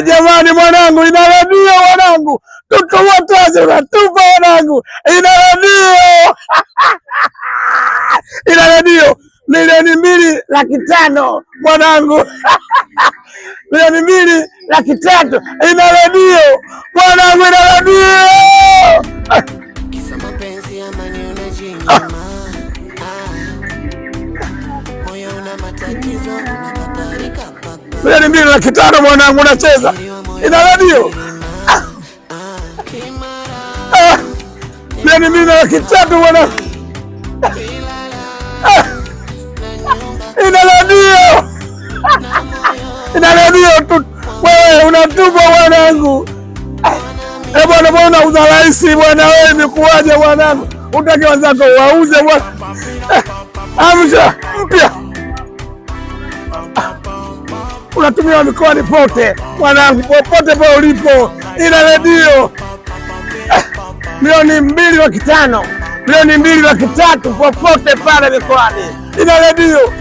Jamani mwanangu, ina redio mwanangu, tutumotaje unatupa mwanangu, ina redio ina redio milioni 2,500,000 mwanangu milioni 2,300,000 ina redio mwanangu, ina redio. Kisa mapenzi amani unajinyima, moyo una matatizo unatatarika papa. Milioni 2,500,000 mwanangu, unacheza ina redio. Milioni 2,300,000 mwanangu, ina redio ina redio tu. Wewe unatupa mwanangu. Bwana bwana, unauza rahisi bwana, wewe imekuaje mwanangu? Utaki wenzako wauze bwana. Amsha mpya unatumia mikoani pote mwanangu, popote pale ulipo, ina redio. Milioni 2,500,000 milioni 2,300,000 popote pale mikoani, ina redio.